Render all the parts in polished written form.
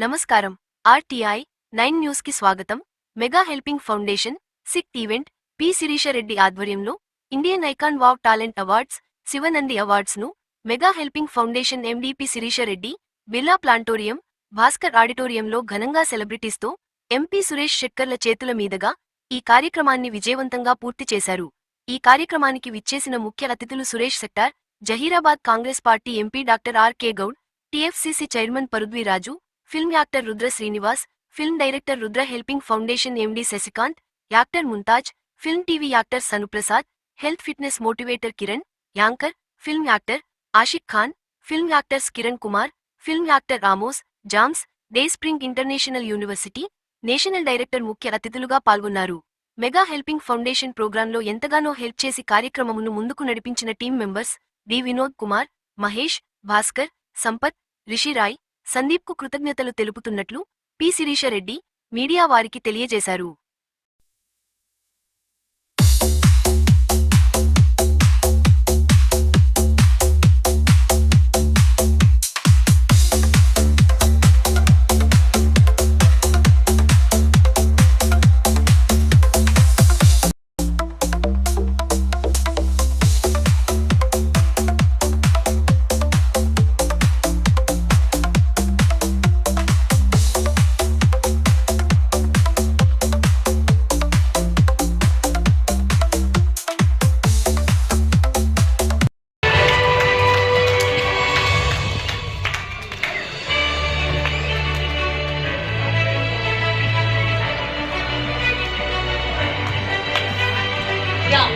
నమస్కారం. ఆర్టీఐ 9 న్యూస్కి స్వాగతం. మెగా హెల్పింగ్ ఫౌండేషన్ సిట్ ఈవెంట్ పి శిరీష రెడ్డి ఆధ్వర్యంలో Indian icon wow talent awards Sivanandi అవార్డ్స్ను mega helping foundation MD P Sirisha Reddy Birla planetarium Bhaskar ఆడిటోరియంలో ఘనంగా సెలబ్రిటీస్తో ఎంపీ సురేష్ షెట్కర్ల చేతుల మీదుగా ఈ కార్యక్రమాన్ని విజయవంతంగా పూర్తి చేశారు. ఈ కార్యక్రమానికి విచ్చేసిన ముఖ్య అతిథులు Suresh Settar, Zaheerabad Congress party MP doctor RK. Goud, TFCC chairman Prudhvi Raju, film actor Rudra Srinivas, film director Rudra helping foundation MD Sasikanth, actor Mumtaz, film TV actor Sanuprasad, health fitness motivator Kiran, anchor, film actor Ashiq Khan, film actors Kiran Kumar, film actor Amos, James, Dayspring international university, national director ముఖ్య అతిథులుగా పాల్గొన్నారు. Mega helping foundation ప్రోగ్రాంలో ఎంతగానో help చేసి కార్యక్రమమును ముందుకు నడిపించిన team members D Vinod Kumar, Mahesh, Bhaskar, Sampath, Rishirai, సందీప్కు కృతజ్ఞతలు తెలుపుతున్నట్లు పి శిరీష రెడ్డి మీడియా వారికి తెలియజేశారు.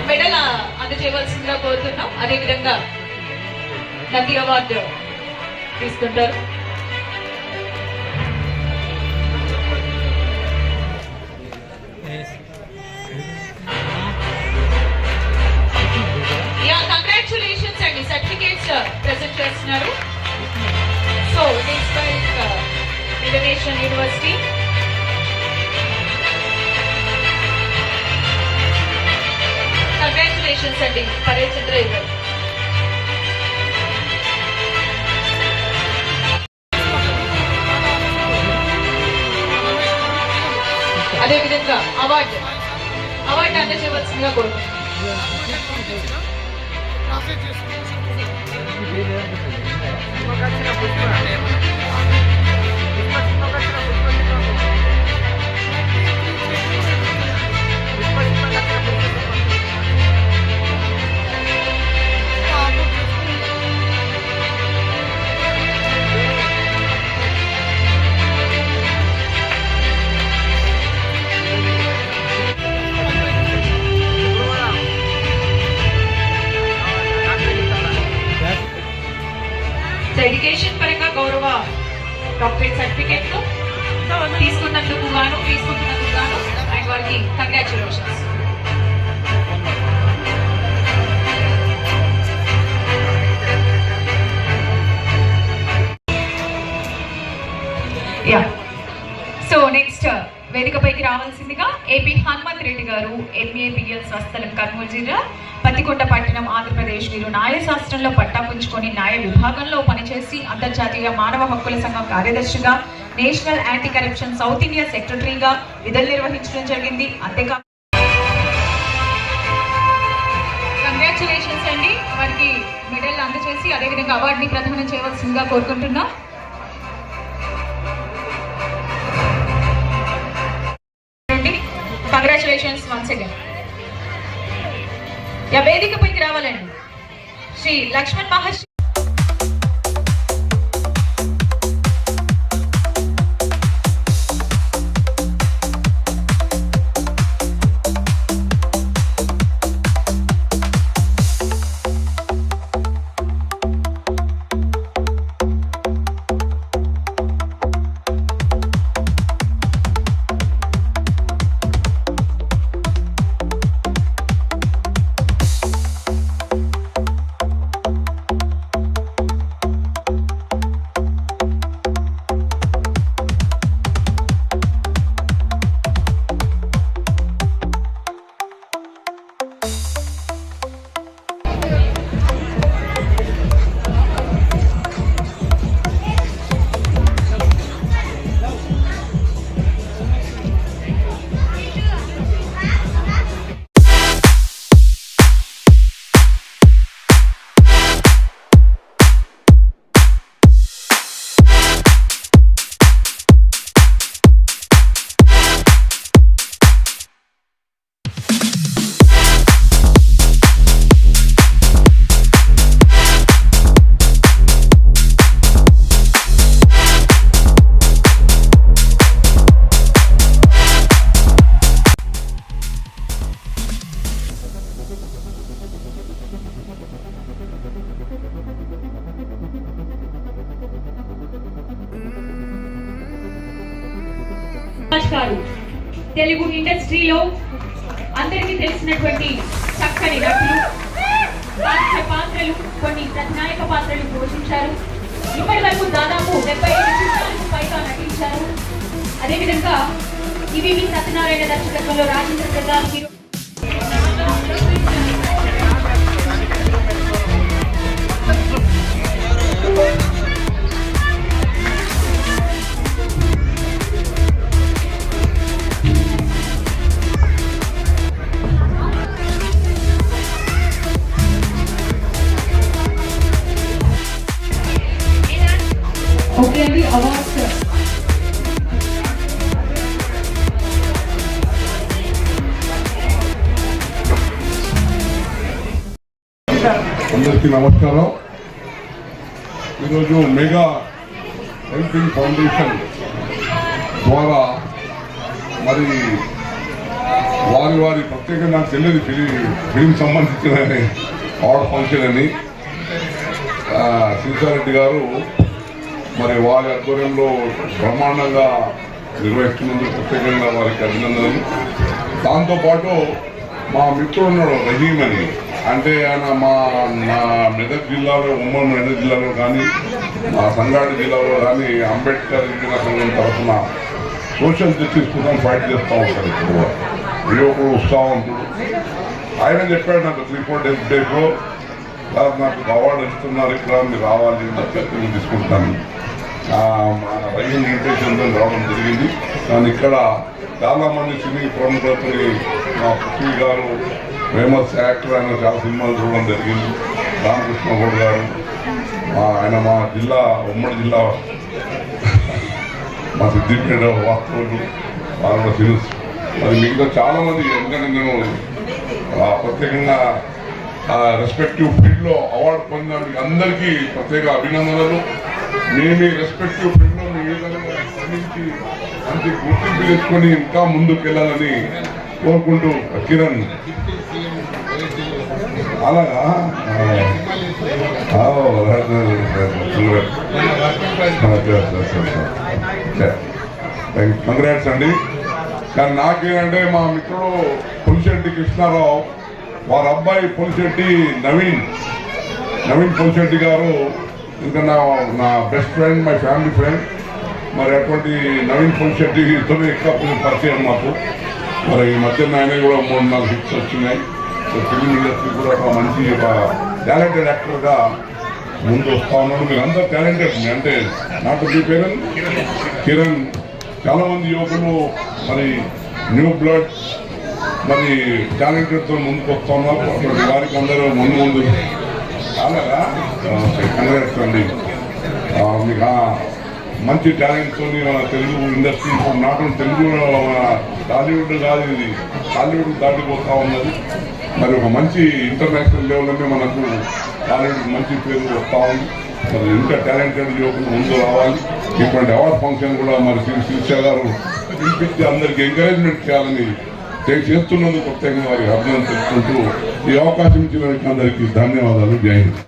మెడల్ అందజేయవలసిందిగా కోరుతున్నాం. అదేవిధంగా నంది అవార్డు తీసుకుంటారు. కంగ్రాచులేషన్స్ అండి, సర్టిఫికేట్స్ ప్రెజెంట్ చేస్తున్నారు. సో ఇంటర్నేషనల్ యూనివర్సిటీ కంగ్రాచులేషన్స్ అండి పరేష్ చంద్ర గారు. అదేవిధంగా అవార్డు అందజేయవలసిందిగా కోరుతున్నాం. ఎడ్యుకేషన్ పరంగా గౌరవ డాక్టరేట్ సర్టిఫికేట్ తీసుకుంటున్నందుకు గాను అండ్ వారికి కంగ్రాచులేషన్స్. సో నెక్స్ట్ వేదికపైకి రావాల్సిందిగా ఏపీ హనుమంత్ రెడ్డి గారు, ఎంఏబిఎల్ స్వస్థలం కర్నూలు జిల్లా, పత్తికొండ పట్టణం, ఆంధ్రప్రదేశ్. వీరు న్యాయశాస్త్రంలో పట్టా పుంజుకొని న్యాయ విభాగంలో పనిచేసి అంతర్జాతీయ మానవ హక్కుల సంఘం కార్యదర్శిగా, national anti corruption south India సెక్రటరీగా విధులు నిర్వహించడం జరిగింది. అంతేకాదు కంగ్రాచులేషన్స్ అండి, వారికి మెడల్ అందజేసి అదేవిధంగా అవార్డుని ప్రదానం చేయవలసిందిగా కోరుకుంటున్నాం. Congratulations once again. వేదికపైకి రావాలండి శ్రీ లక్ష్మణ్ మహర్షి. రాజ్ గారు తెలుగు ఇండస్ట్రీలో అందరికీ తెలిసినటువంటి చక్కని నటులు, ముఖ్య పాత్రలు, కొన్ని ప్రతినాయక పాత్రలు పోషించారు. ఇప్పటి వరకు దాదాపు 75 చిత్రాలకు పైగా నటించారు. అదేవిధంగా ఇవి సత్యనారాయణ దర్శకత్వంలో రాజేంద్ర ప్రసాద్ హీరో. ఓకే అండి, అవార్డ్స్ అందరికీ నమస్కారం. ఈరోజు మెగా హెల్పింగ్ ఫౌండేషన్ ద్వారా మరి వారి ప్రత్యేకంగా నాకు తెలియదు ఫిలిం సంబంధించిన అవార్డు ఫంక్షన్ అని శ్రీశారెడ్డి గారు మరి వారి ఆధ్వర్యంలో బ్రహ్మాండంగా నిర్వహిస్తున్నందుకు ప్రత్యేకంగా వారికి అభినందనలు. దాంతోపాటు మా మిత్రుడు ఉన్నాడు రహీం అని, అంటే ఆయన నా మెదక్ జిల్లాలో, ఉమ్మడి మెదక్ జిల్లాలో కానీ మా సంగారెడ్డి జిల్లాలో కానీ అంబేద్కర్ గిరిజన సంఘం తరఫున సోషల్ జస్టిస్ కోసం ఫైట్ చేస్తూ ఉంటారు. ఇప్పుడు యువకుడు ఉత్సాహవంతుడు. ఆయన చెప్పాడు నాకు 3-4 డేస్లో, నాకు అవార్డు ఇస్తున్నారు ఇక్కడ, మీరు రావాలి, నేను తీసుకుంటాను. రైలు ఇన్విటేషన్తో రావడం జరిగింది. కానీ ఇక్కడ చాలామంది సినీ ప్రముఖులతో మా పృథ్వీ గారు ఫేమస్ యాక్టర్, ఆయన చాలా సినిమాలు చూడడం జరిగింది. రామకృష్ణ గౌడ్ గారు, ఆయన మా జిల్లా, ఉమ్మడి జిల్లా మా సిద్దిపేట వాస్తవులు, వాళ్ళు కూడా తెలుసు. మరి మిగతా చాలామంది, ఎందుకంటే నేను ప్రత్యేకంగా రెస్పెక్టివ్ ఫీల్డ్లో అవార్డు పొందడానికి అందరికీ ప్రత్యేక అభినందనలు. మీ రెస్పెక్టివ్ ఫీల్డ్లో మీ విధంగా శ్రమించి మంచి గుర్తింపు తెచ్చుకొని ఇంకా ముందుకు వెళ్ళాలని కోరుకుంటూ, కిరణ్ అలాగా కంగ్రాట్స్ అండి. కానీ నాకేంటంటే మా మిత్రుడు పులిశెట్టి కృష్ణారావు, వారి అబ్బాయి పులిశెట్టి నవీన్ పులిశెట్టి గారు, ఇంకా నా best friend, my family friend. మరి అటువంటి నవీన్ పులిశెట్టితో ఎక్కువ పరిచయం మాకు. మరి ఈ మధ్య ఆయన కూడా 3-4 హిట్స్ వచ్చినాయి. ఫిలిం ఇండస్ట్రీ కూడా ఒక మంచి టాలెంటెడ్ యాక్టర్గా ముందు వస్తూ ఉన్నాడు. మీరు అందరూ టాలెంటెడ్, అంటే నాకు మీ పేరు కిరణ్. చాలామంది యువకులు మరి న్యూ బ్లడ్ మరి టాలెంటెడ్తో ముందుకు వస్తూ ఉన్నారు. అటువంటి వారికి అందరూ ముందు అలాగా కంగ్రాట్స్ అండి. మీకు మంచి టాలెంట్తో మన తెలుగు ఇండస్ట్రీ, నాటు తెలుగు టాలీవుడ్ కాదు, ఇది టాలీవుడ్ దాటిపోతూ ఉన్నది. మరి ఒక మంచి ఇంటర్నేషనల్ లెవెల్లోనే మనకు టాలీవుడ్ మంచి పేరు వస్తూ ఉంది. మరి ఇంకా టాలెంటెడ్ యువకులు ముందు రావాలి. ఇటువంటి అవార్డ్ ఫంక్షన్ కూడా మరి శిరీష గారు పిలిపించి అందరికి ఎంకరేజ్మెంట్ చేయాలని చేస్తున్నందుకు ప్రత్యేకంగా వారికి అభినందన తెలుసుకుంటూ ఈ అవకాశం ఇచ్చిన అందరికీ ధన్యవాదాలు. జై హింద్.